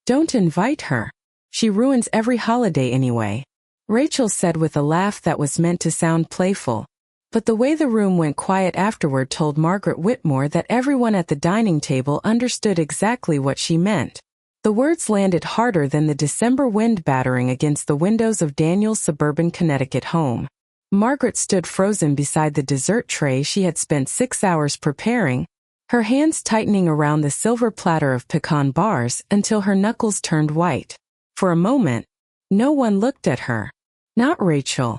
Don't invite her. She ruins every holiday anyway, Rachel said with a laugh that was meant to sound playful. But the way the room went quiet afterward told Margaret Whitmore that everyone at the dining table understood exactly what she meant. The words landed harder than the December wind battering against the windows of Daniel's suburban Connecticut home. Margaret stood frozen beside the dessert tray she had spent 6 hours preparing, her hands tightening around the silver platter of pecan bars until her knuckles turned white. For a moment, no one looked at her. Not Rachel,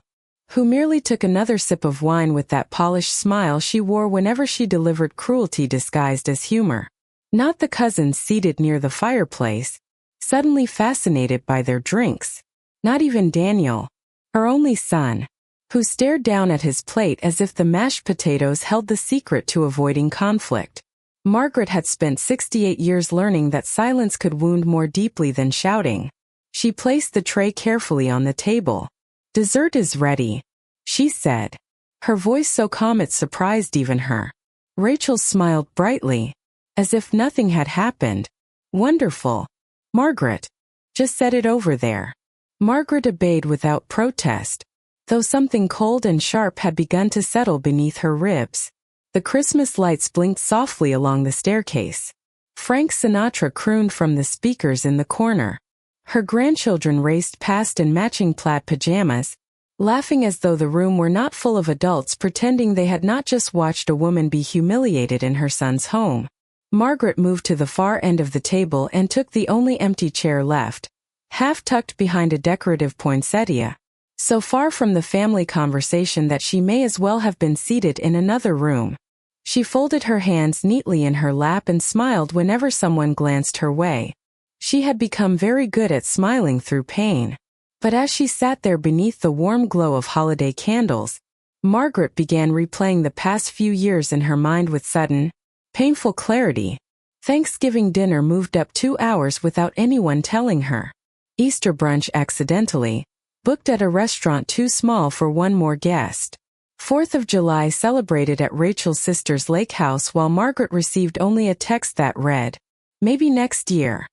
who merely took another sip of wine with that polished smile she wore whenever she delivered cruelty disguised as humor. Not the cousins seated near the fireplace, suddenly fascinated by their drinks. Not even Daniel, her only son, who stared down at his plate as if the mashed potatoes held the secret to avoiding conflict. Margaret had spent 68 years learning that silence could wound more deeply than shouting. She placed the tray carefully on the table. "Dessert is ready," she said, her voice so calm it surprised even her. Rachel smiled brightly, as if nothing had happened. "Wonderful, Margaret. Just set it over there." Margaret obeyed without protest, though something cold and sharp had begun to settle beneath her ribs. The Christmas lights blinked softly along the staircase. Frank Sinatra crooned from the speakers in the corner. Her grandchildren raced past in matching plaid pajamas, laughing as though the room were not full of adults pretending they had not just watched a woman be humiliated in her son's home. Margaret moved to the far end of the table and took the only empty chair left, half tucked behind a decorative poinsettia, so far from the family conversation that she may as well have been seated in another room. She folded her hands neatly in her lap and smiled whenever someone glanced her way. She had become very good at smiling through pain. But as she sat there beneath the warm glow of holiday candles, Margaret began replaying the past few years in her mind with sudden, painful clarity. Thanksgiving dinner moved up 2 hours without anyone telling her. Easter brunch accidentally, booked at a restaurant too small for one more guest. 4th of July celebrated at Rachel's sister's lake house while Margaret received only a text that read, "Maybe next year."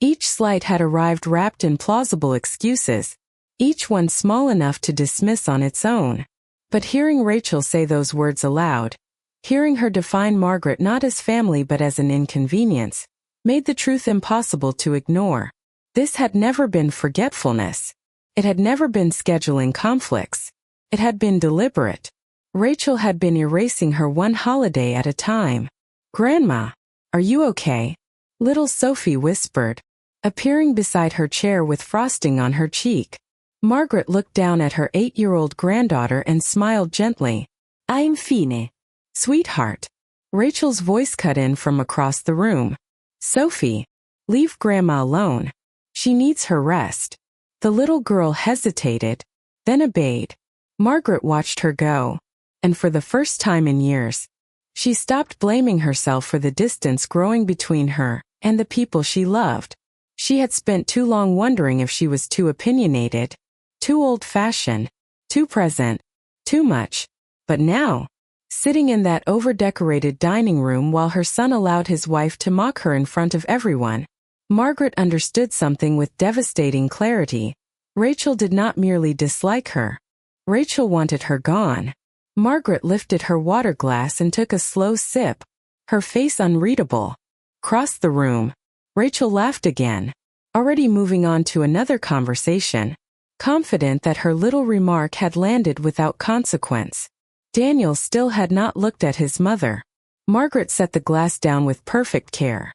Each slight had arrived wrapped in plausible excuses, each one small enough to dismiss on its own. But hearing Rachel say those words aloud, hearing her define Margaret not as family but as an inconvenience, made the truth impossible to ignore. This had never been forgetfulness. It had never been scheduling conflicts. It had been deliberate. Rachel had been erasing her one holiday at a time. "Grandma, are you okay?" little Sophie whispered, appearing beside her chair with frosting on her cheek. Margaret looked down at her 8-year-old granddaughter and smiled gently. "I'm fine, sweetheart." Rachel's voice cut in from across the room. "Sophie, leave Grandma alone. She needs her rest." The little girl hesitated, then obeyed. Margaret watched her go, and for the first time in years, she stopped blaming herself for the distance growing between her and the people she loved. She had spent too long wondering if she was too opinionated, too old-fashioned, too present, too much. But now, sitting in that over-decorated dining room while her son allowed his wife to mock her in front of everyone, Margaret understood something with devastating clarity. Rachel did not merely dislike her. Rachel wanted her gone. Margaret lifted her water glass and took a slow sip, her face unreadable. Crossed the room, Rachel laughed again, already moving on to another conversation, confident that her little remark had landed without consequence. Daniel still had not looked at his mother. Margaret set the glass down with perfect care.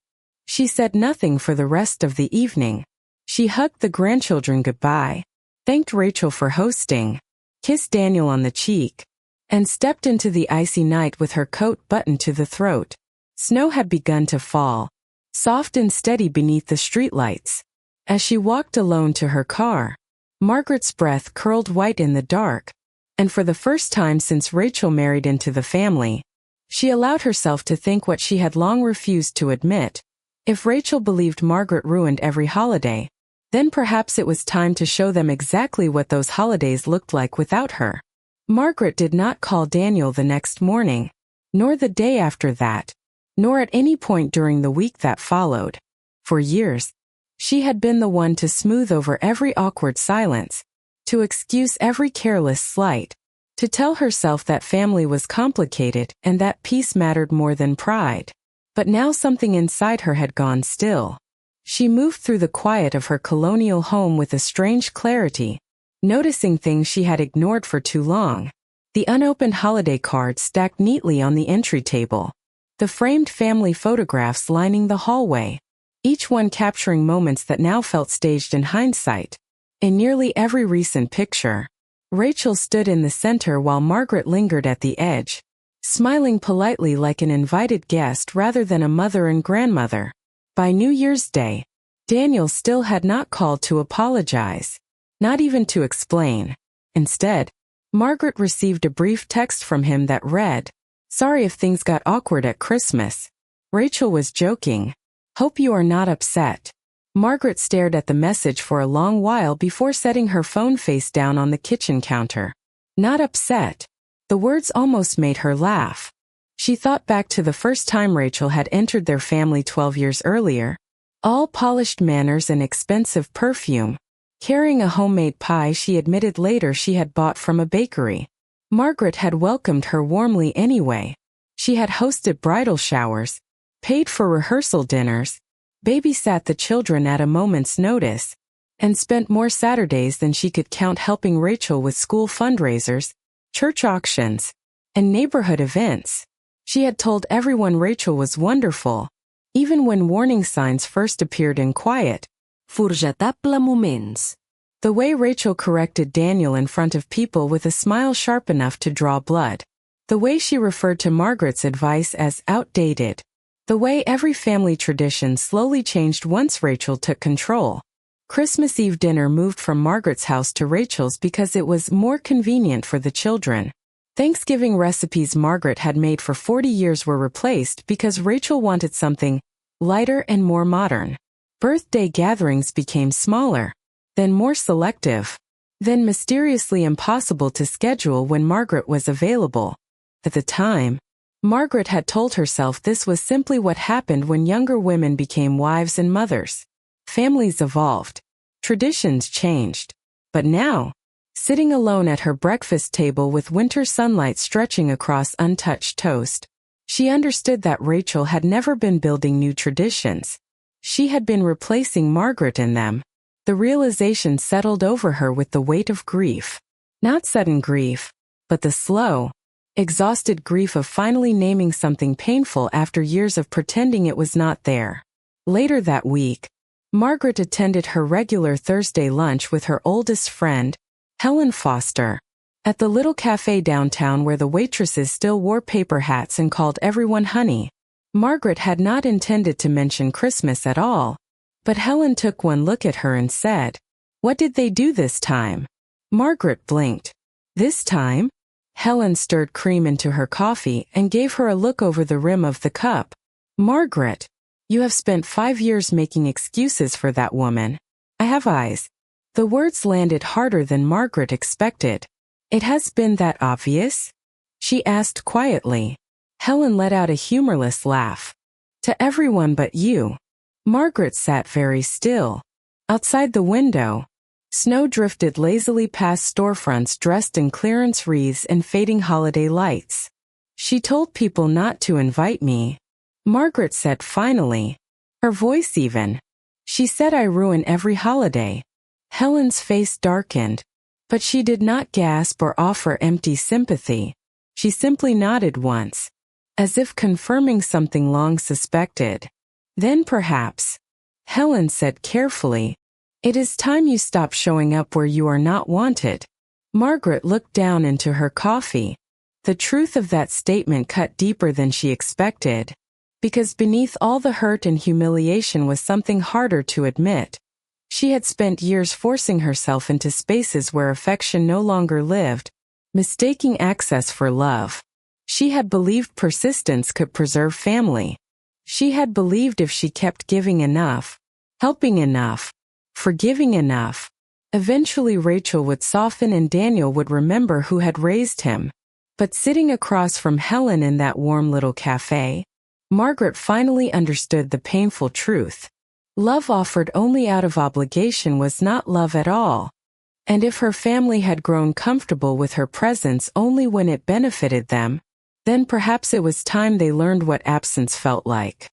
She said nothing for the rest of the evening. She hugged the grandchildren goodbye, thanked Rachel for hosting, kissed Daniel on the cheek, and stepped into the icy night with her coat buttoned to the throat. Snow had begun to fall, soft and steady beneath the streetlights. As she walked alone to her car, Margaret's breath curled white in the dark, and for the first time since Rachel married into the family, she allowed herself to think what she had long refused to admit. If Rachel believed Margaret ruined every holiday, then perhaps it was time to show them exactly what those holidays looked like without her. Margaret did not call Daniel the next morning, nor the day after that, nor at any point during the week that followed. For years, She had been the one to smooth over every awkward silence, to excuse every careless slight, to tell herself that family was complicated and that peace mattered more than pride. But now something inside her had gone still. She moved through the quiet of her colonial home with a strange clarity, noticing things she had ignored for too long. The unopened holiday cards stacked neatly on the entry table. The framed family photographs lining the hallway, each one capturing moments that now felt staged in hindsight. In nearly every recent picture, Rachel stood in the center while Margaret lingered at the edge, smiling politely like an invited guest rather than a mother and grandmother. By New Year's Day, Daniel still had not called to apologize, not even to explain. Instead, Margaret received a brief text from him that read, "Sorry if things got awkward at Christmas. Rachel was joking. Hope you are not upset." Margaret stared at the message for a long while before setting her phone face down on the kitchen counter. Not upset. The words almost made her laugh. She thought back to the first time Rachel had entered their family 12 years earlier, all polished manners and expensive perfume, carrying a homemade pie she admitted later she had bought from a bakery. Margaret had welcomed her warmly anyway. She had hosted bridal showers, paid for rehearsal dinners, babysat the children at a moment's notice, and spent more Saturdays than she could count helping Rachel with school fundraisers, church auctions, and neighborhood events. She had told everyone Rachel was wonderful, even when warning signs first appeared in quiet, forjatable moments. The way Rachel corrected Daniel in front of people with a smile sharp enough to draw blood. The way she referred to Margaret's advice as outdated. The way every family tradition slowly changed once Rachel took control. Christmas Eve dinner moved from Margaret's house to Rachel's because it was more convenient for the children. Thanksgiving recipes Margaret had made for 40 years were replaced because Rachel wanted something lighter and more modern. Birthday gatherings became smaller, then more selective, then mysteriously impossible to schedule when Margaret was available. At the time, Margaret had told herself this was simply what happened when younger women became wives and mothers. Families evolved. Traditions changed. But now, sitting alone at her breakfast table with winter sunlight stretching across untouched toast, she understood that Rachel had never been building new traditions. She had been replacing Margaret in them. The realization settled over her with the weight of grief. Not sudden grief, but the slow, exhausted grief of finally naming something painful after years of pretending it was not there. Later that week, Margaret attended her regular Thursday lunch with her oldest friend, Helen Foster, at the little cafe downtown where the waitresses still wore paper hats and called everyone honey. Margaret had not intended to mention Christmas at all, but Helen took one look at her and said, "What did they do this time?" Margaret blinked. "This time?" Helen stirred cream into her coffee and gave her a look over the rim of the cup. "Margaret, you have spent 5 years making excuses for that woman." "I have eyes." The words landed harder than Margaret expected. "It has been that obvious?" she asked quietly. Helen let out a humorless laugh. "To everyone but you." Margaret sat very still. Outside the window, snow drifted lazily past storefronts dressed in clearance wreaths and fading holiday lights. "She told people not to invite me," Margaret said finally, her voice even. "She said I ruin every holiday." Helen's face darkened, but she did not gasp or offer empty sympathy. She simply nodded once, as if confirming something long suspected. "Then perhaps," Helen said carefully, "it is time you stop showing up where you are not wanted." Margaret looked down into her coffee. The truth of that statement cut deeper than she expected, because beneath all the hurt and humiliation was something harder to admit. She had spent years forcing herself into spaces where affection no longer lived, mistaking access for love. She had believed persistence could preserve family. She had believed if she kept giving enough, helping enough, forgiving enough, eventually Rachel would soften and Daniel would remember who had raised him. But sitting across from Helen in that warm little cafe, Margaret finally understood the painful truth. Love offered only out of obligation was not love at all. And if her family had grown comfortable with her presence only when it benefited them, then perhaps it was time they learned what absence felt like.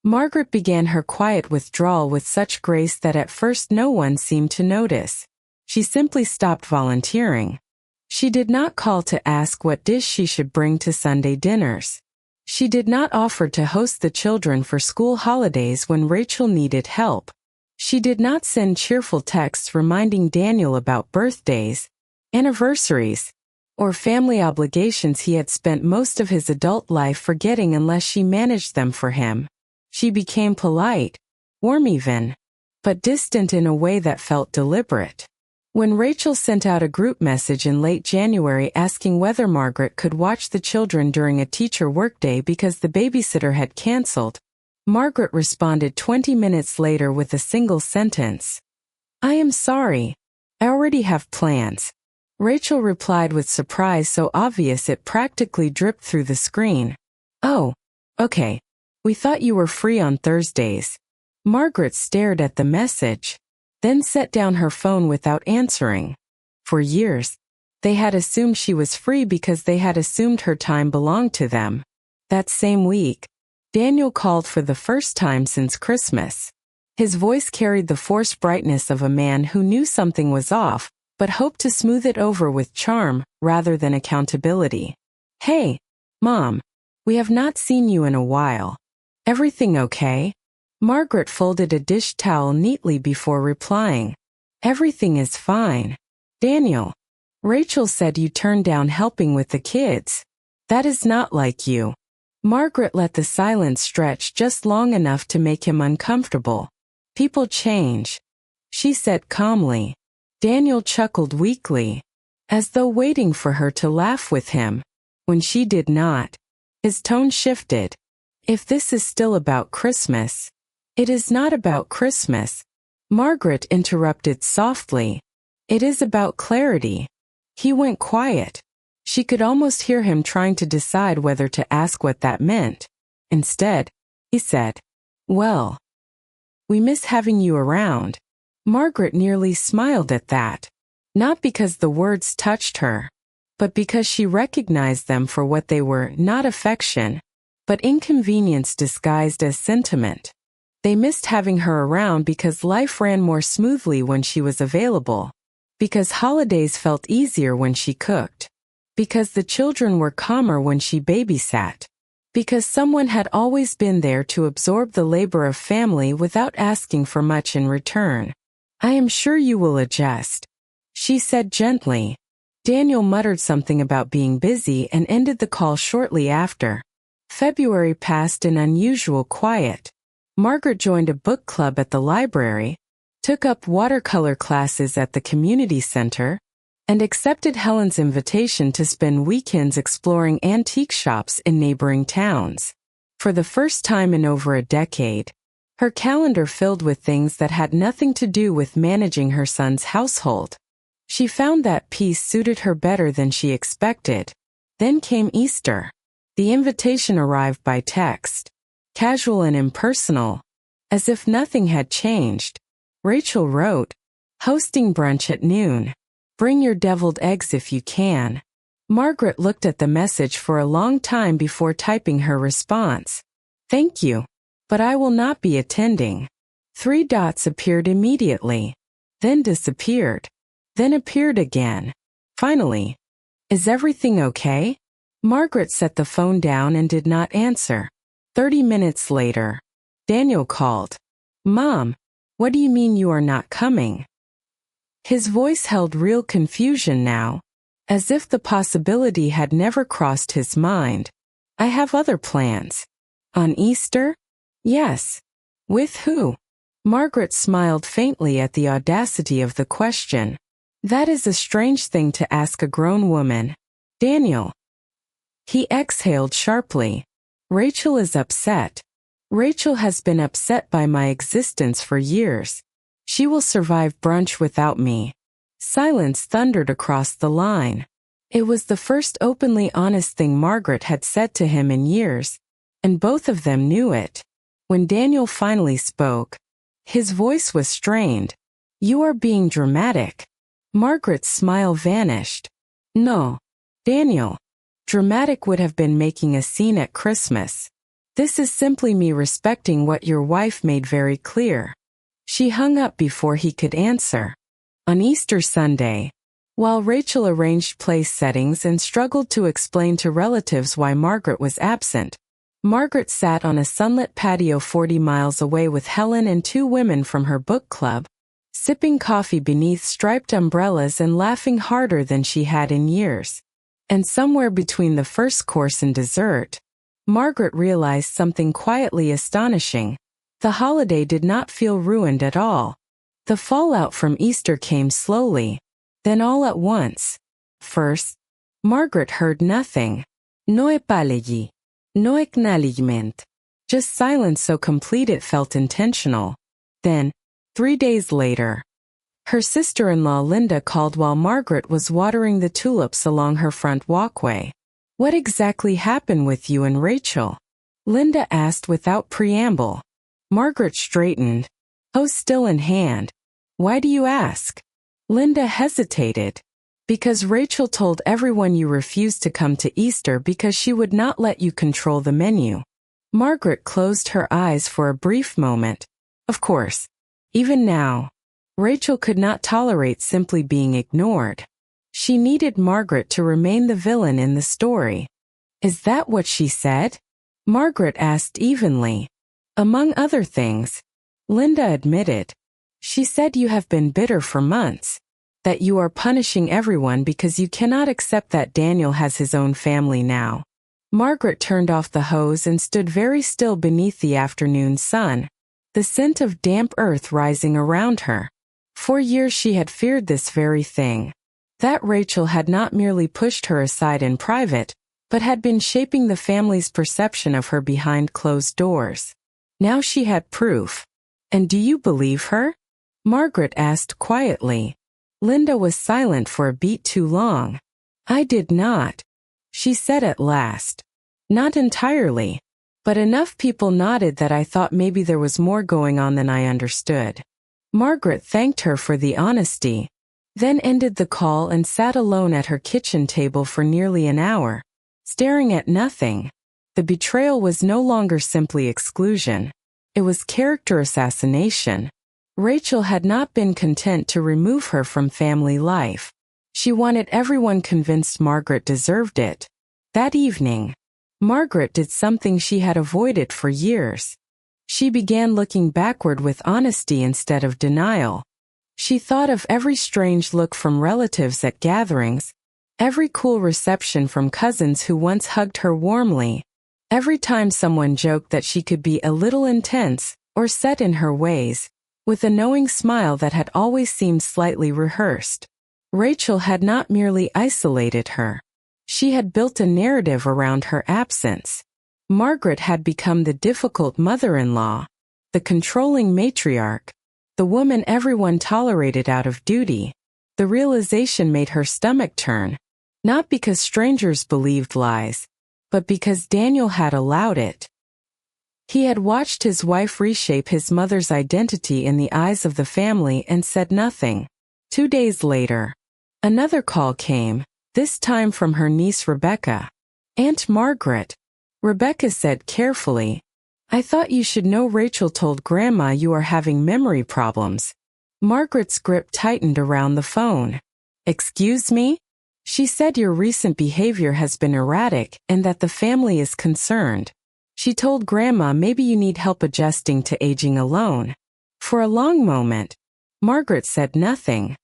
Margaret began her quiet withdrawal with such grace that at first no one seemed to notice. She simply stopped volunteering. She did not call to ask what dish she should bring to Sunday dinners. She did not offer to host the children for school holidays when Rachel needed help. She did not send cheerful texts reminding Daniel about birthdays, anniversaries, or family obligations he had spent most of his adult life forgetting unless she managed them for him. She became polite, warm even, but distant in a way that felt deliberate. When Rachel sent out a group message in late January asking whether Margaret could watch the children during a teacher workday because the babysitter had canceled, Margaret responded 20 minutes later with a single sentence. "I am sorry. I already have plans." Rachel replied with surprise so obvious it practically dripped through the screen. "Oh, okay. We thought you were free on Thursdays." Margaret stared at the message, then set down her phone without answering. For years, they had assumed she was free because they had assumed her time belonged to them. That same week, Daniel called for the first time since Christmas. His voice carried the forced brightness of a man who knew something was off, but hoped to smooth it over with charm rather than accountability. "Hey, Mom, we have not seen you in a while. Everything okay?" Margaret folded a dish towel neatly before replying. "Everything is fine. Daniel, Rachel said you turned down helping with the kids. That is not like you." Margaret let the silence stretch just long enough to make him uncomfortable. "People change," she said calmly. Daniel chuckled weakly, as though waiting for her to laugh with him. When she did not, his tone shifted. "If this is still about Christmas." "It is not about Christmas," Margaret interrupted softly. "It is about clarity." He went quiet. She could almost hear him trying to decide whether to ask what that meant. Instead, he said, "Well, we miss having you around." Margaret nearly smiled at that, not because the words touched her, but because she recognized them for what they were, not affection, but inconvenience disguised as sentiment. They missed having her around because life ran more smoothly when she was available, because holidays felt easier when she cooked, because the children were calmer when she babysat, because someone had always been there to absorb the labor of family without asking for much in return. "I am sure you will adjust," she said gently. Daniel muttered something about being busy and ended the call shortly after. February passed in unusual quiet. Margaret joined a book club at the library, took up watercolor classes at the community center, and accepted Helen's invitation to spend weekends exploring antique shops in neighboring towns. For the first time in over a decade, her calendar filled with things that had nothing to do with managing her son's household. She found that peace suited her better than she expected. Then came Easter. The invitation arrived by text, casual and impersonal, as if nothing had changed. Rachel wrote, "Hosting brunch at noon. Bring your deviled eggs if you can." Margaret looked at the message for a long time before typing her response. "Thank you, but I will not be attending." 3 dots appeared immediately, then disappeared, then appeared again. Finally, "Is everything okay?" Margaret set the phone down and did not answer. 30 minutes later, Daniel called. "Mom, what do you mean you are not coming?" His voice held real confusion now, as if the possibility had never crossed his mind. "I have other plans." "On Easter?" "Yes." "With who?" Margaret smiled faintly at the audacity of the question. "That is a strange thing to ask a grown woman." "Daniel." He exhaled sharply. "Rachel is upset. Rachel has been upset by my existence for years. She will survive brunch without me." Silence thundered across the line. It was the first openly honest thing Margaret had said to him in years, and both of them knew it. When Daniel finally spoke, His voice was strained. "You are being dramatic." Margaret's smile vanished. "No, Daniel. Dramatic would have been making a scene at Christmas. This is simply me respecting what your wife made very clear." She hung up before he could answer. On Easter Sunday, while Rachel arranged place settings and struggled to explain to relatives why Margaret was absent, Margaret sat on a sunlit patio 40 miles away with Helen and 2 women from her book club, sipping coffee beneath striped umbrellas and laughing harder than she had in years. And somewhere between the first course and dessert, Margaret realized something quietly astonishing. The holiday did not feel ruined at all. The fallout from Easter came slowly, then all at once. First, Margaret heard nothing. No apology. No acknowledgement. Just silence so complete it felt intentional. Then, 3 days later, her sister-in-law Linda called while Margaret was watering the tulips along her front walkway. "What exactly happened with you and Rachel?" Linda asked without preamble. Margaret straightened, hose still in hand. "Why do you ask?" Linda hesitated. "Because Rachel told everyone you refused to come to Easter because she would not let you control the menu." Margaret closed her eyes for a brief moment. Of course, even now, Rachel could not tolerate simply being ignored. She needed Margaret to remain the villain in the story. "Is that what she said?" Margaret asked evenly. "Among other things," Linda admitted. "She said you have been bitter for months, that you are punishing everyone because you cannot accept that Daniel has his own family now." Margaret turned off the hose and stood very still beneath the afternoon sun, the scent of damp earth rising around her. For years she had feared this very thing. That Rachel had not merely pushed her aside in private, but had been shaping the family's perception of her behind closed doors. Now she had proof. "And do you believe her?" Margaret asked quietly. Linda was silent for a beat too long. "I did not," she said at last. "Not entirely. But enough people nodded that I thought maybe there was more going on than I understood." Margaret thanked her for the honesty, then ended the call and sat alone at her kitchen table for nearly an hour, staring at nothing. The betrayal was no longer simply exclusion. It was character assassination. Rachel had not been content to remove her from family life. She wanted everyone convinced Margaret deserved it. That evening, Margaret did something she had avoided for years. She began looking backward with honesty instead of denial. She thought of every strange look from relatives at gatherings, every cool reception from cousins who once hugged her warmly, every time someone joked that she could be a little intense or set in her ways, with a knowing smile that had always seemed slightly rehearsed. Rachel had not merely isolated her. She had built a narrative around her absence. Margaret had become the difficult mother-in-law, the controlling matriarch, the woman everyone tolerated out of duty. The realization made her stomach turn, not because strangers believed lies, but because Daniel had allowed it. He had watched his wife reshape his mother's identity in the eyes of the family and said nothing. 2 days later, another call came, this time from her niece Rebecca. "Aunt Margaret," Rebecca said carefully, "I thought you should know Rachel told Grandma you are having memory problems." Margaret's grip tightened around the phone. "Excuse me?" "She said your recent behavior has been erratic and that the family is concerned. She told Grandma maybe you need help adjusting to aging alone." For a long moment, Margaret said nothing.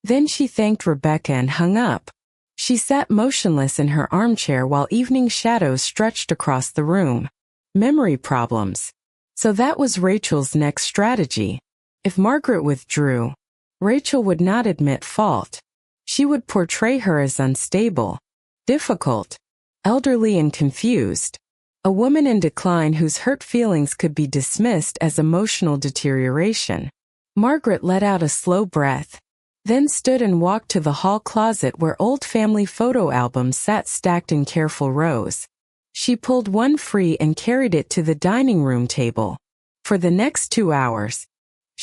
Then she thanked Rebecca and hung up. She sat motionless in her armchair while evening shadows stretched across the room. Memory problems. So that was Rachel's next strategy. If Margaret withdrew, Rachel would not admit fault. She would portray her as unstable, difficult, elderly and confused. A woman in decline whose hurt feelings could be dismissed as emotional deterioration. Margaret let out a slow breath, then stood and walked to the hall closet where old family photo albums sat stacked in careful rows. She pulled one free and carried it to the dining room table. For the next 2 hours,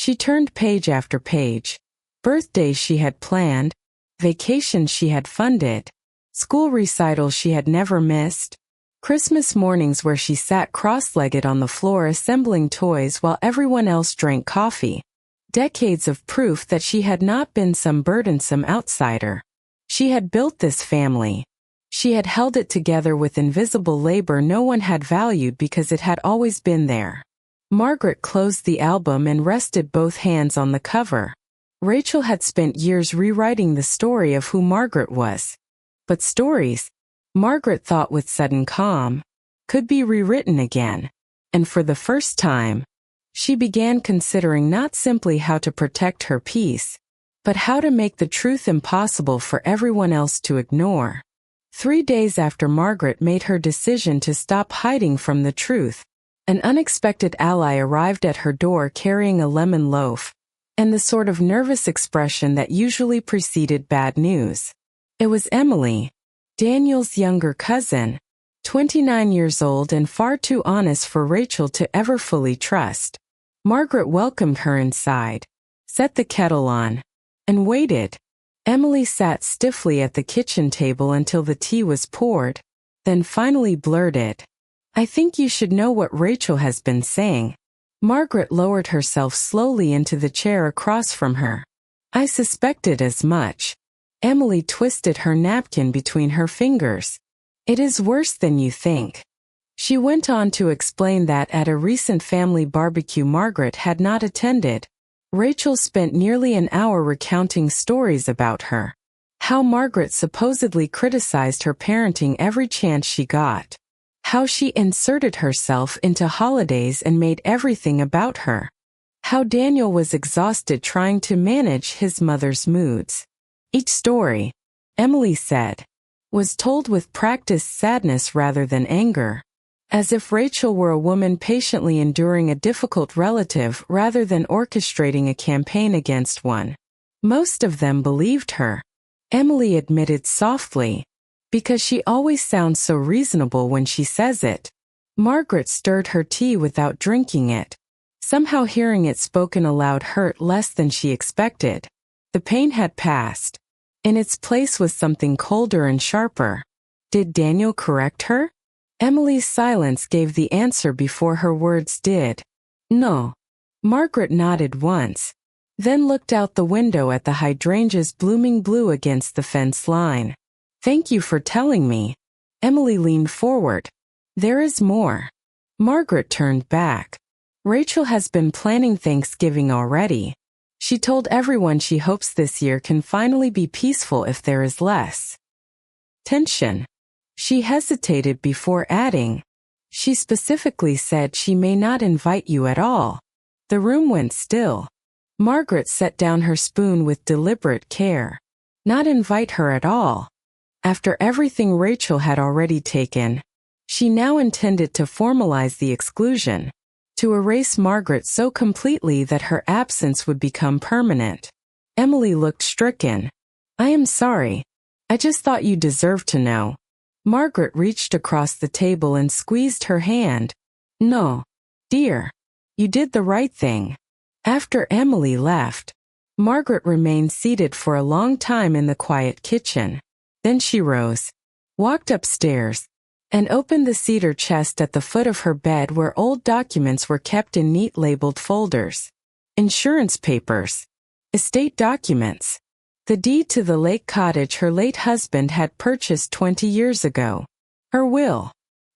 She turned page after page. Birthdays she had planned, vacations she had funded, school recitals she had never missed, Christmas mornings where she sat cross-legged on the floor assembling toys while everyone else drank coffee. Decades of proof that she had not been some burdensome outsider. She had built this family. She had held it together with invisible labor no one had valued because it had always been there. Margaret closed the album and rested both hands on the cover. Rachel had spent years rewriting the story of who Margaret was. But stories, Margaret thought with sudden calm, could be rewritten again. And for the first time, she began considering not simply how to protect her peace, but how to make the truth impossible for everyone else to ignore. 3 days after Margaret made her decision to stop hiding from the truth, an unexpected ally arrived at her door carrying a lemon loaf, and the sort of nervous expression that usually preceded bad news. It was Emily, Daniel's younger cousin, 29 years old and far too honest for Rachel to ever fully trust. Margaret welcomed her inside, set the kettle on, and waited. Emily sat stiffly at the kitchen table until the tea was poured, then finally blurted, "I think you should know what Rachel has been saying." Margaret lowered herself slowly into the chair across from her. "I suspected as much." Emily twisted her napkin between her fingers. "It is worse than you think." She went on to explain that at a recent family barbecue Margaret had not attended, Rachel spent nearly an hour recounting stories about her. How Margaret supposedly criticized her parenting every chance she got. How she inserted herself into holidays and made everything about her. How Daniel was exhausted trying to manage his mother's moods. Each story, Emily said, was told with practiced sadness rather than anger. As if Rachel were a woman patiently enduring a difficult relative rather than orchestrating a campaign against one. Most of them believed her. Emily admitted softly, "Because she always sounds so reasonable when she says it." Margaret stirred her tea without drinking it. Somehow hearing it spoken aloud hurt less than she expected. The pain had passed. In its place was something colder and sharper. Did Daniel correct her? Emily's silence gave the answer before her words did. "No." Margaret nodded once, then looked out the window at the hydrangeas blooming blue against the fence line. "Thank you for telling me." Emily leaned forward. "There is more." Margaret turned back. "Rachel has been planning Thanksgiving already. She told everyone she hopes this year can finally be peaceful if there is less tension." She hesitated before adding, "She specifically said she may not invite you at all." The room went still. Margaret set down her spoon with deliberate care. Not invite her at all. After everything Rachel had already taken, she now intended to formalize the exclusion, to erase Margaret so completely that her absence would become permanent. Emily looked stricken. "I am sorry. I just thought you deserved to know." Margaret reached across the table and squeezed her hand. "No, dear. You did the right thing." After Emily left, Margaret remained seated for a long time in the quiet kitchen. Then she rose, walked upstairs, and opened the cedar chest at the foot of her bed where old documents were kept in neat labeled folders. Insurance papers, estate documents, the deed to the lake cottage her late husband had purchased 20 years ago, her will,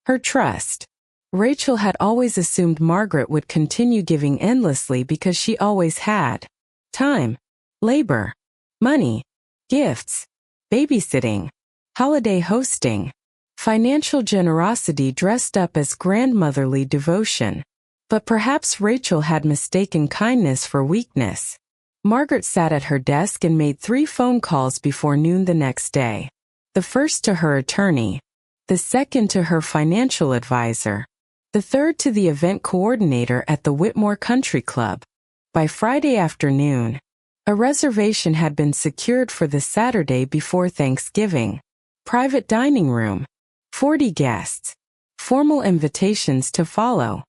her trust. Rachel had always assumed Margaret would continue giving endlessly because she always had. Time, labor, money, gifts, babysitting, holiday hosting, financial generosity dressed up as grandmotherly devotion. But perhaps Rachel had mistaken kindness for weakness. Margaret sat at her desk and made 3 phone calls before noon the next day. The first to her attorney, the second to her financial advisor, the third to the event coordinator at the Whitmore Country Club. By Friday afternoon, a reservation had been secured for the Saturday before Thanksgiving. Private dining room, 40 guests, formal invitations to follow.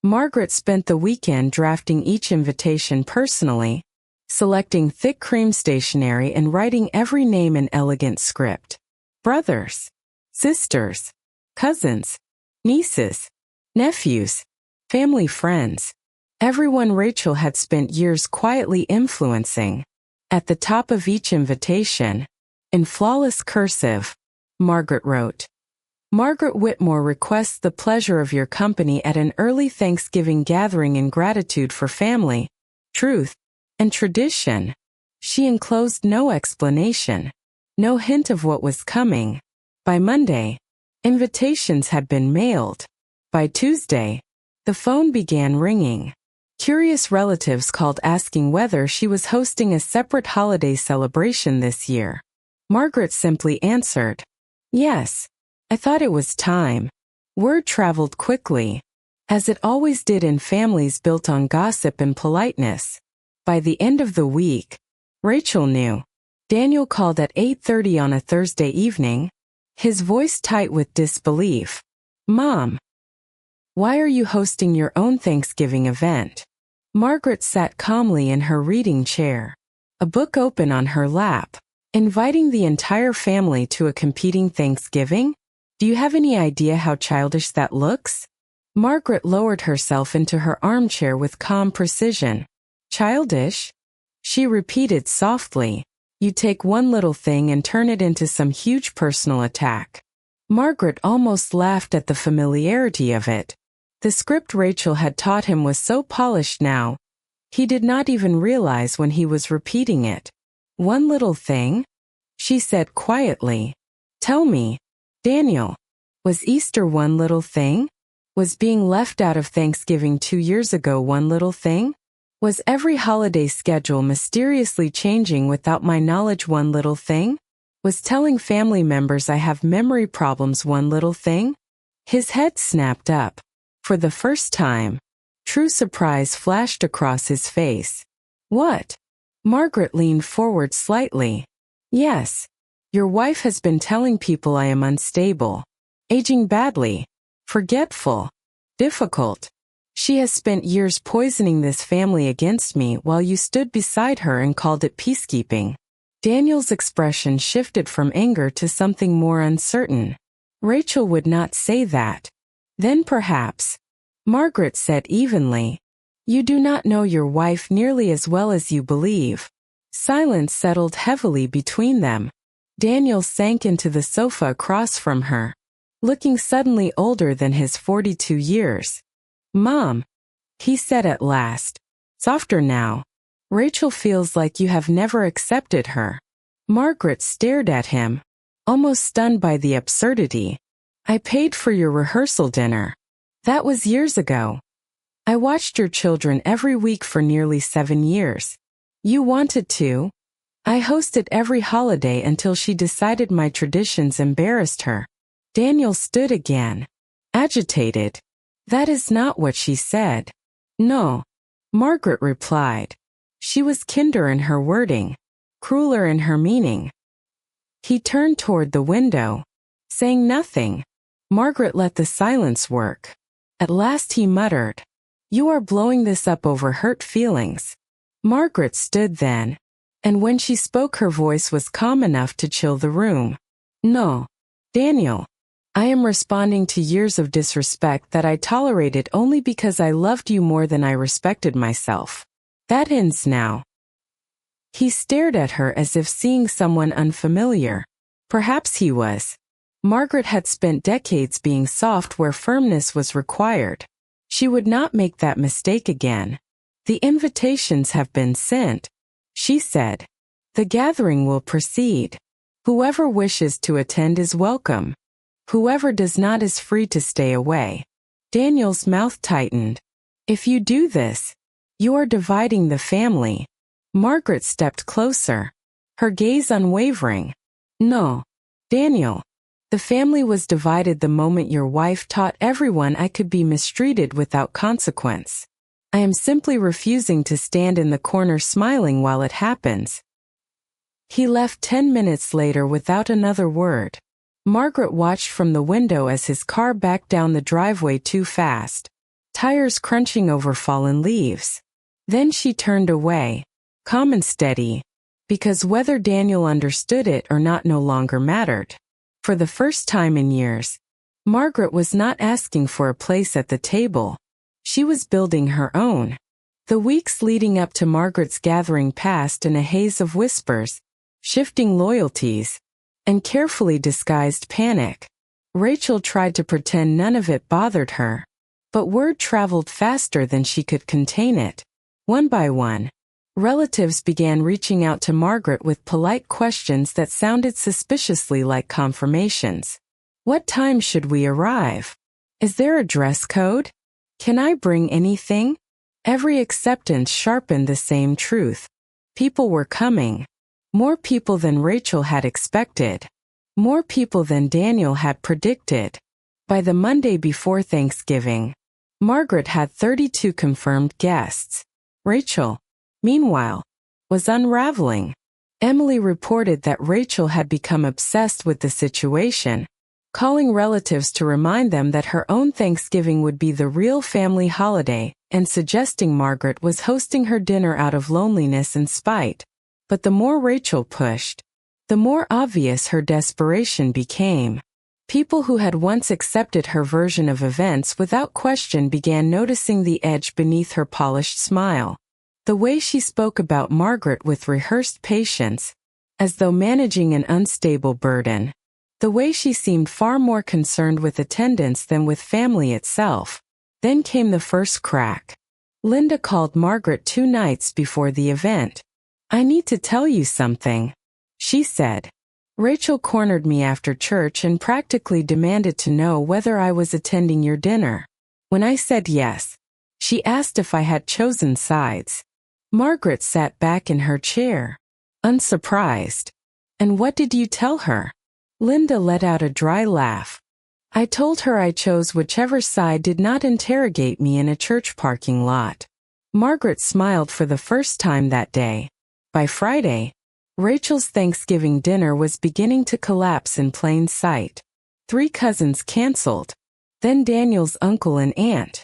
Margaret spent the weekend drafting each invitation personally, selecting thick cream stationery and writing every name in elegant script. Brothers, sisters, cousins, nieces, nephews, family friends, everyone Rachel had spent years quietly influencing. At the top of each invitation, in flawless cursive, Margaret wrote, "Margaret Whitmore requests the pleasure of your company at an early Thanksgiving gathering in gratitude for family, truth, and tradition." She enclosed no explanation, no hint of what was coming. By Monday, invitations had been mailed. By Tuesday, the phone began ringing. Curious relatives called asking whether she was hosting a separate holiday celebration this year. Margaret simply answered, "Yes, I thought it was time." Word traveled quickly, as it always did in families built on gossip and politeness. By the end of the week, Rachel knew. Daniel called at 8:30 on a Thursday evening, his voice tight with disbelief. "Mom, why are you hosting your own Thanksgiving event?" Margaret sat calmly in her reading chair, a book open on her lap. "Inviting the entire family to a competing Thanksgiving? Do you have any idea how childish that looks?" Margaret lowered herself into her armchair with calm precision. "Childish?" she repeated softly. "You take one little thing and turn it into some huge personal attack." Margaret almost laughed at the familiarity of it. The script Rachel had taught him was so polished now, he did not even realize when he was repeating it. "One little thing?" she said quietly. "Tell me, Daniel, was Easter one little thing? Was being left out of Thanksgiving 2 years ago one little thing? Was every holiday schedule mysteriously changing without my knowledge one little thing? Was telling family members I have memory problems one little thing?" His head snapped up. For the first time, true surprise flashed across his face. "What?" Margaret leaned forward slightly. "Yes, your wife has been telling people I am unstable, aging badly, forgetful, difficult. She has spent years poisoning this family against me while you stood beside her and called it peacekeeping." Daniel's expression shifted from anger to something more uncertain. "Rachel would not say that." "Then perhaps," Margaret said evenly, "you do not know your wife nearly as well as you believe." Silence settled heavily between them. Daniel sank into the sofa across from her, looking suddenly older than his 42 years. "Mom," he said at last, softer now, "Rachel feels like you have never accepted her." Margaret stared at him, almost stunned by the absurdity. "I paid for your rehearsal dinner. That was years ago. I watched your children every week for nearly 7 years. You wanted to. I hosted every holiday until she decided my traditions embarrassed her." Daniel stood again, agitated. "That is not what she said." "No," Margaret replied. She was kinder in her wording, crueler in her meaning. He turned toward the window, saying nothing. Margaret let the silence work. At last he muttered, "You are blowing this up over hurt feelings." Margaret stood then, and when she spoke her voice was calm enough to chill the room. "No, Daniel. I am responding to years of disrespect that I tolerated only because I loved you more than I respected myself. That ends now." He stared at her as if seeing someone unfamiliar. Perhaps he was. Margaret had spent decades being soft where firmness was required. She would not make that mistake again. "The invitations have been sent," she said. "The gathering will proceed. Whoever wishes to attend is welcome. Whoever does not is free to stay away." Daniel's mouth tightened. "If you do this, you are dividing the family." Margaret stepped closer, her gaze unwavering. "No, Daniel. The family was divided the moment your wife taught everyone I could be mistreated without consequence. I am simply refusing to stand in the corner smiling while it happens." He left 10 minutes later without another word. Margaret watched from the window as his car backed down the driveway too fast. tires crunching over fallen leaves. Then she turned away, calm and steady, because whether Daniel understood it or not no longer mattered. For the first time in years, Margaret was not asking for a place at the table. She was building her own. The weeks leading up to Margaret's gathering passed in a haze of whispers, shifting loyalties, and carefully disguised panic. Rachel tried to pretend none of it bothered her, but word traveled faster than she could contain it. One by one, relatives began reaching out to Margaret with polite questions that sounded suspiciously like confirmations. What time should we arrive? Is there a dress code? Can I bring anything? Every acceptance sharpened the same truth. People were coming. More people than Rachel had expected. More people than Daniel had predicted. By the Monday before Thanksgiving, Margaret had 32 confirmed guests. Rachel, meanwhile, was unraveling. Emily reported that Rachel had become obsessed with the situation, calling relatives to remind them that her own Thanksgiving would be the real family holiday, and suggesting Margaret was hosting her dinner out of loneliness and spite. But the more Rachel pushed, the more obvious her desperation became. People who had once accepted her version of events without question began noticing the edge beneath her polished smile. The way she spoke about Margaret with rehearsed patience, as though managing an unstable burden. The way she seemed far more concerned with attendance than with family itself. Then came the first crack. Linda called Margaret 2 nights before the event. "I need to tell you something," she said. "Rachel cornered me after church and practically demanded to know whether I was attending your dinner. When I said yes, she asked if I had chosen sides." Margaret sat back in her chair, unsurprised. "And what did you tell her?" Linda let out a dry laugh. "I told her I chose whichever side did not interrogate me in a church parking lot." Margaret smiled for the first time that day. By Friday, Rachel's Thanksgiving dinner was beginning to collapse in plain sight. 3 cousins canceled. Then Daniel's uncle and aunt.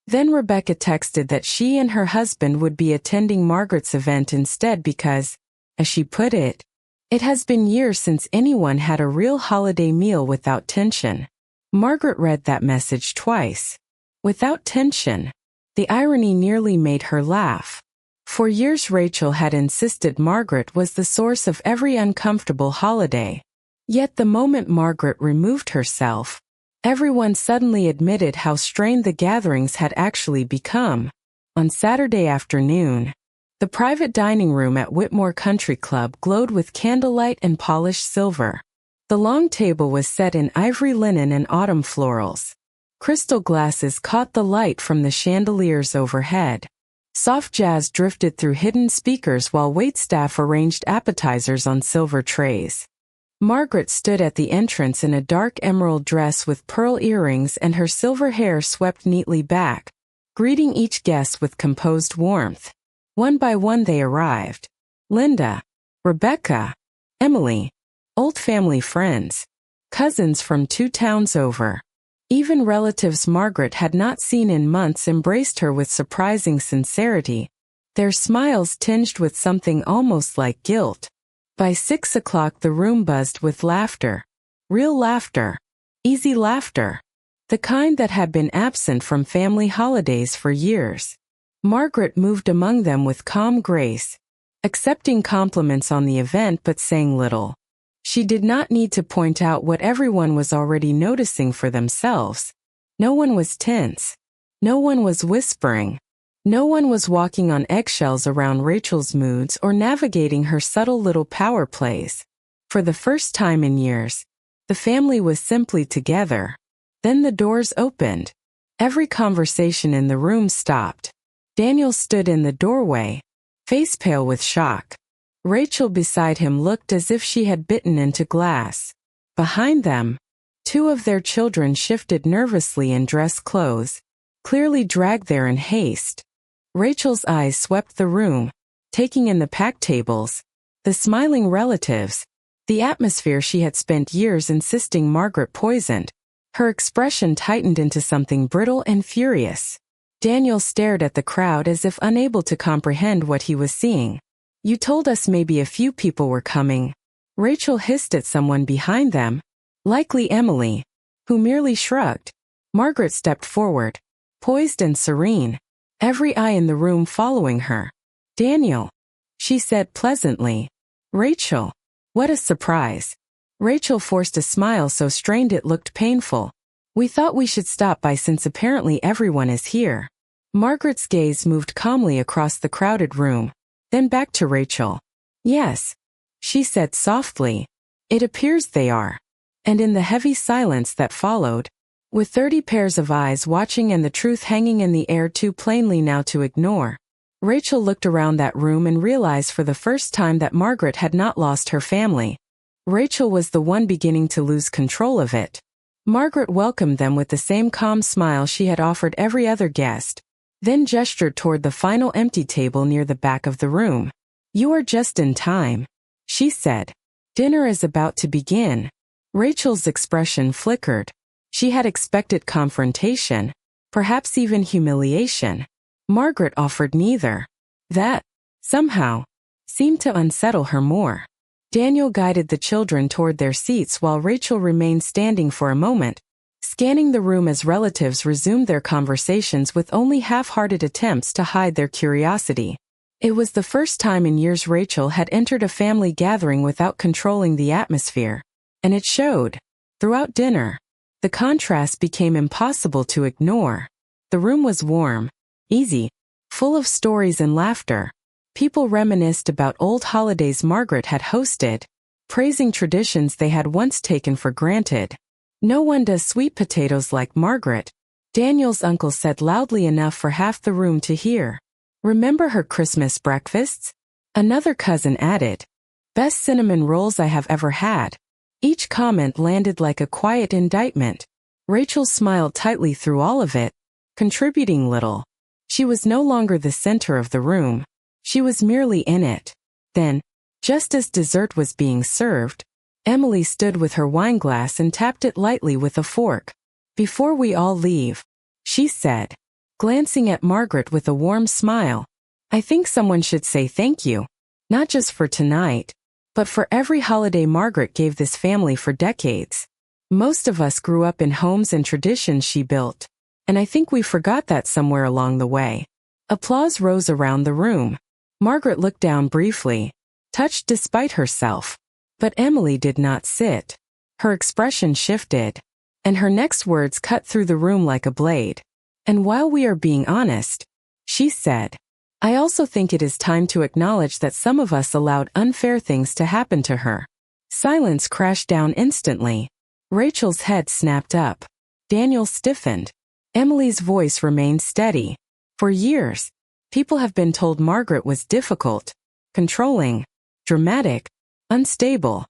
Then Rebecca texted that she and her husband would be attending Margaret's event instead because, as she put it, it has been years since anyone had a real holiday meal without tension. Margaret read that message twice. Without tension. The irony nearly made her laugh. For years Rachel had insisted Margaret was the source of every uncomfortable holiday. Yet the moment Margaret removed herself, everyone suddenly admitted how strained the gatherings had actually become. On Saturday afternoon, the private dining room at Whitmore Country Club glowed with candlelight and polished silver. The long table was set in ivory linen and autumn florals. Crystal glasses caught the light from the chandeliers overhead. Soft jazz drifted through hidden speakers while waitstaff arranged appetizers on silver trays. Margaret stood at the entrance in a dark emerald dress with pearl earrings and her silver hair swept neatly back, greeting each guest with composed warmth. One by one they arrived. Linda, Rebecca, Emily, old family friends, cousins from 2 towns over. Even relatives Margaret had not seen in months embraced her with surprising sincerity, their smiles tinged with something almost like guilt. By 6 o'clock the room buzzed with laughter. Real laughter. Easy laughter. The kind that had been absent from family holidays for years. Margaret moved among them with calm grace, accepting compliments on the event but saying little. She did not need to point out what everyone was already noticing for themselves. No one was tense. No one was whispering. No one was walking on eggshells around Rachel's moods or navigating her subtle little power plays. For the first time in years, the family was simply together. Then the doors opened. Every conversation in the room stopped. Daniel stood in the doorway, face pale with shock. Rachel beside him looked as if she had bitten into glass. Behind them, 2 of their children shifted nervously in dress clothes, clearly dragged there in haste. Rachel's eyes swept the room, taking in the packed tables, the smiling relatives, the atmosphere she had spent years insisting Margaret poisoned. Her expression tightened into something brittle and furious. Daniel stared at the crowd as if unable to comprehend what he was seeing. You told us maybe a few people were coming. Rachel hissed at someone behind them. Likely Emily, who merely shrugged. Margaret stepped forward, poised and serene, every eye in the room following her. Daniel, she said pleasantly. Rachel. What a surprise. Rachel forced a smile so strained it looked painful. We thought we should stop by since apparently everyone is here. Margaret's gaze moved calmly across the crowded room, then back to Rachel. Yes, she said softly. It appears they are. And in the heavy silence that followed, with 30 pairs of eyes watching and the truth hanging in the air too plainly now to ignore, Rachel looked around that room and realized for the first time that Margaret had not lost her family. Rachel was the one beginning to lose control of it. Margaret welcomed them with the same calm smile she had offered every other guest, then gestured toward the final empty table near the back of the room. You are just in time, she said. Dinner is about to begin. Rachel's expression flickered. She had expected confrontation, perhaps even humiliation. Margaret offered neither. That, somehow, seemed to unsettle her more. Daniel guided the children toward their seats while Rachel remained standing for a moment, scanning the room as relatives resumed their conversations with only half-hearted attempts to hide their curiosity. It was the first time in years Rachel had entered a family gathering without controlling the atmosphere, and it showed. Throughout dinner, the contrast became impossible to ignore. The room was warm, easy, full of stories and laughter. People reminisced about old holidays Margaret had hosted, praising traditions they had once taken for granted. No one does sweet potatoes like Margaret, Daniel's uncle said loudly enough for half the room to hear. Remember her Christmas breakfasts? Another cousin added. Best cinnamon rolls I have ever had. Each comment landed like a quiet indictment. Rachel smiled tightly through all of it, contributing little. She was no longer the center of the room. She was merely in it. Then, just as dessert was being served, Emily stood with her wineglass and tapped it lightly with a fork. Before we all leave, she said, glancing at Margaret with a warm smile, I think someone should say thank you, not just for tonight, but for every holiday Margaret gave this family for decades. Most of us grew up in homes and traditions she built, and I think we forgot that somewhere along the way. Applause rose around the room. Margaret looked down briefly, touched despite herself. But Emily did not sit. Her expression shifted, and her next words cut through the room like a blade. And while we are being honest, she said, I also think it is time to acknowledge that some of us allowed unfair things to happen to her. Silence crashed down instantly. Rachel's head snapped up. Daniel stiffened. Emily's voice remained steady. For years, people have been told Margaret was difficult, controlling, dramatic, unstable.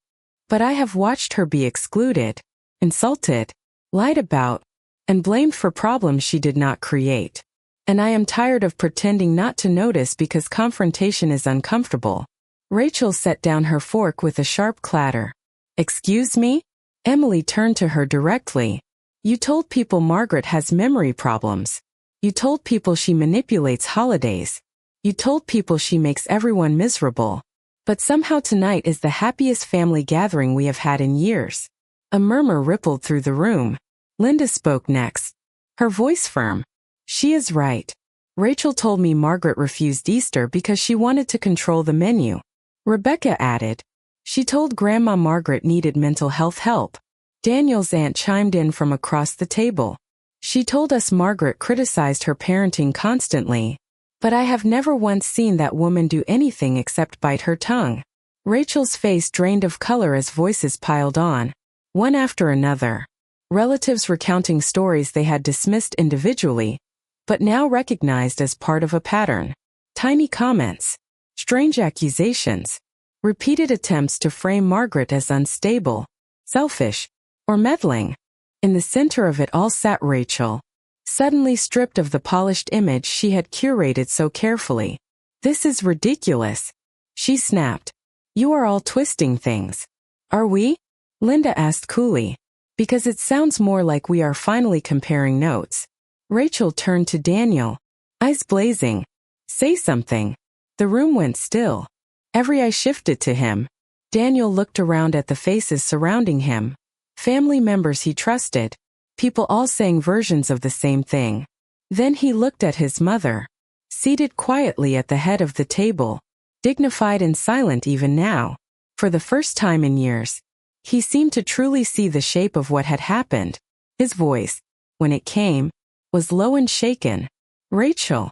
But I have watched her be excluded, insulted, lied about, and blamed for problems she did not create. And I am tired of pretending not to notice because confrontation is uncomfortable. Rachel set down her fork with a sharp clatter. Excuse me? Emily turned to her directly. You told people Margaret has memory problems. You told people she manipulates holidays. You told people she makes everyone miserable. But somehow tonight is the happiest family gathering we have had in years. A murmur rippled through the room. Linda spoke next, her voice firm. She is right. Rachel told me Margaret refused Easter because she wanted to control the menu. Rebecca added. She told Grandma Margaret needed mental health help. Daniel's aunt chimed in from across the table. She told us Margaret criticized her parenting constantly. But I have never once seen that woman do anything except bite her tongue. Rachel's face drained of color as voices piled on, one after another. Relatives recounting stories they had dismissed individually, but now recognized as part of a pattern. Tiny comments, strange accusations, repeated attempts to frame Margaret as unstable, selfish, or meddling. In the center of it all sat Rachel, suddenly stripped of the polished image she had curated so carefully. This is ridiculous, she snapped. You are all twisting things. Are we? Linda asked coolly. Because it sounds more like we are finally comparing notes. Rachel turned to Daniel. eyes blazing. Say something. The room went still. Every eye shifted to him. Daniel looked around at the faces surrounding him. Family members he trusted. People all saying versions of the same thing. Then he looked at his mother, seated quietly at the head of the table, dignified and silent even now. For the first time in years, he seemed to truly see the shape of what had happened. His voice, when it came, was low and shaken. Rachel.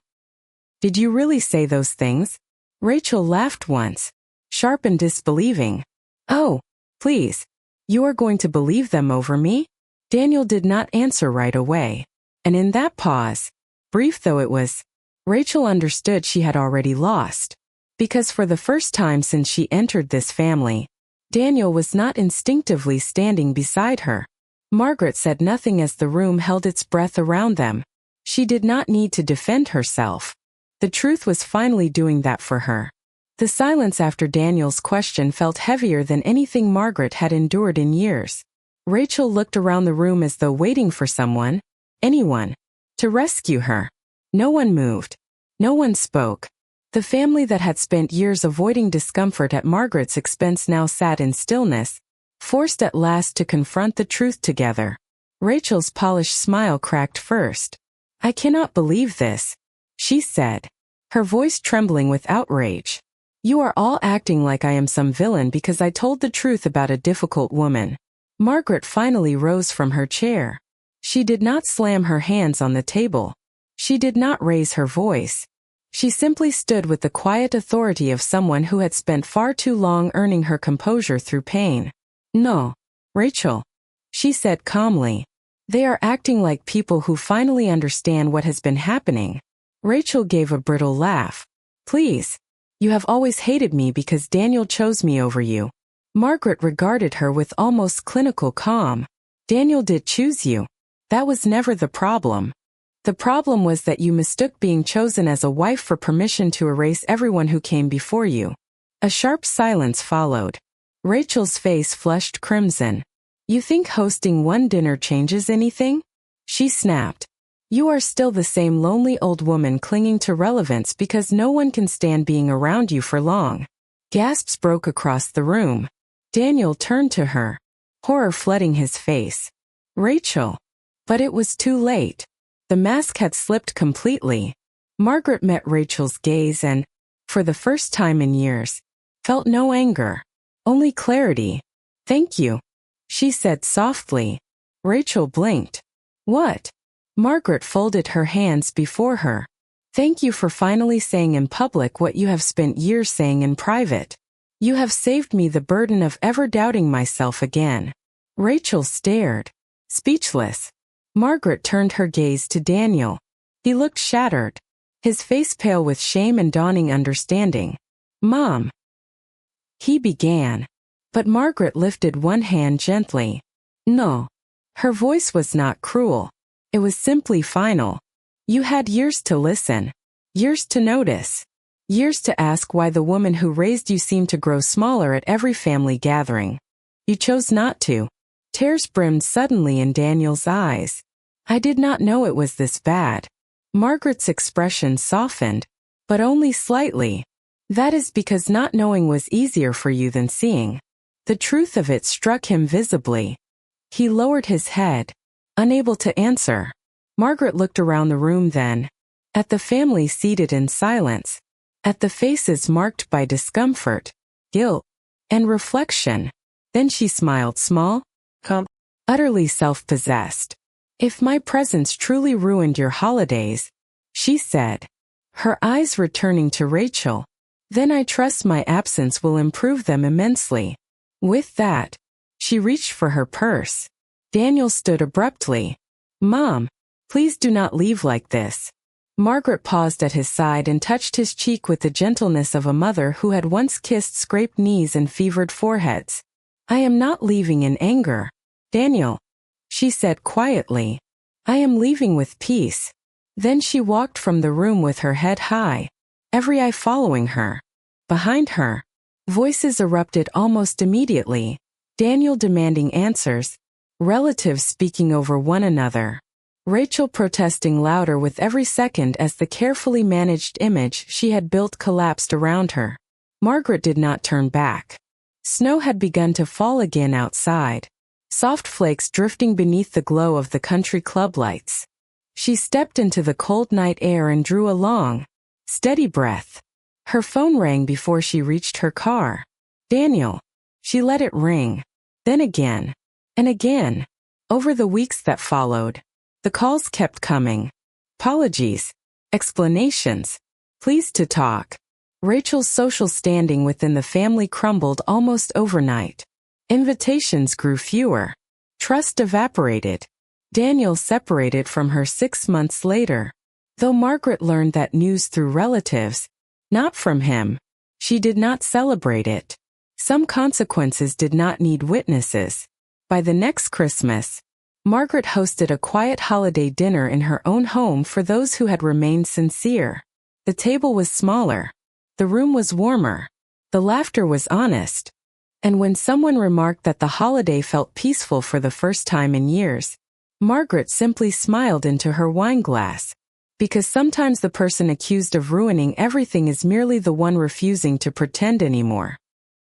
Did you really say those things? Rachel laughed once, sharp and disbelieving. Oh, please. You are going to believe them over me? Daniel did not answer right away. And in that pause, brief though it was, Rachel understood she had already lost. Because for the first time since she entered this family, Daniel was not instinctively standing beside her. Margaret said nothing as the room held its breath around them. She did not need to defend herself. The truth was finally doing that for her. The silence after Daniel's question felt heavier than anything Margaret had endured in years. Rachel looked around the room as though waiting for someone, anyone, to rescue her. No one moved. No one spoke. The family that had spent years avoiding discomfort at Margaret's expense now sat in stillness, forced at last to confront the truth together. Rachel's polished smile cracked first. I cannot believe this, she said, her voice trembling with outrage. You are all acting like I am some villain because I told the truth about a difficult woman. Margaret finally rose from her chair. She did not slam her hands on the table. She did not raise her voice. She simply stood with the quiet authority of someone who had spent far too long earning her composure through pain. No, Rachel, she said calmly. They are acting like people who finally understand what has been happening. Rachel gave a brittle laugh. Please. You have always hated me because Daniel chose me over you. Margaret regarded her with almost clinical calm. Daniel did choose you. That was never the problem. The problem was that you mistook being chosen as a wife for permission to erase everyone who came before you. A sharp silence followed. Rachel's face flushed crimson. You think hosting one dinner changes anything? She snapped. You are still the same lonely old woman clinging to relevance because no one can stand being around you for long. Gasps broke across the room. Daniel turned to her, horror flooding his face. Rachel. But it was too late. The mask had slipped completely. Margaret met Rachel's gaze and, for the first time in years, felt no anger, only clarity. Thank you, she said softly. Rachel blinked. What? Margaret folded her hands before her. Thank you for finally saying in public what you have spent years saying in private. You have saved me the burden of ever doubting myself again. Rachel stared, speechless. Margaret turned her gaze to Daniel. He looked shattered, his face pale with shame and dawning understanding. Mom, he began. But Margaret lifted one hand gently. No. Her voice was not cruel. It was simply final. You had years to listen, years to notice, years to ask why the woman who raised you seemed to grow smaller at every family gathering. You chose not to. Tears brimmed suddenly in Daniel's eyes. I did not know it was this bad. Margaret's expression softened, but only slightly. That is because not knowing was easier for you than seeing. The truth of it struck him visibly. He lowered his head, unable to answer. Margaret looked around the room then, at the family seated in silence, at the faces marked by discomfort, guilt, and reflection. Then she smiled small, utterly self-possessed. If my presence truly ruined your holidays, she said, her eyes returning to Rachel, then I trust my absence will improve them immensely. With that, she reached for her purse. Daniel stood abruptly. Mom, please do not leave like this. Margaret paused at his side and touched his cheek with the gentleness of a mother who had once kissed scraped knees and fevered foreheads. I am not leaving in anger, Daniel, she said quietly. I am leaving with peace. Then she walked from the room with her head high, every eye following her. Behind her, voices erupted almost immediately, Daniel demanding answers, relatives speaking over one another. Rachel protesting louder with every second as the carefully managed image she had built collapsed around her. Margaret did not turn back. Snow had begun to fall again outside, soft flakes drifting beneath the glow of the country club lights. She stepped into the cold night air and drew a long, steady breath. Her phone rang before she reached her car. Daniel. She let it ring. Then again. And again. Over the weeks that followed, the calls kept coming. Apologies. Explanations. Pleased to talk. Rachel's social standing within the family crumbled almost overnight. Invitations grew fewer. Trust evaporated. Daniel separated from her 6 months later. Though Margaret learned that news through relatives, not from him, she did not celebrate it. Some consequences did not need witnesses. By the next Christmas, Margaret hosted a quiet holiday dinner in her own home for those who had remained sincere. The table was smaller. The room was warmer. The laughter was honest. And when someone remarked that the holiday felt peaceful for the first time in years, Margaret simply smiled into her wine glass. Because sometimes the person accused of ruining everything is merely the one refusing to pretend anymore.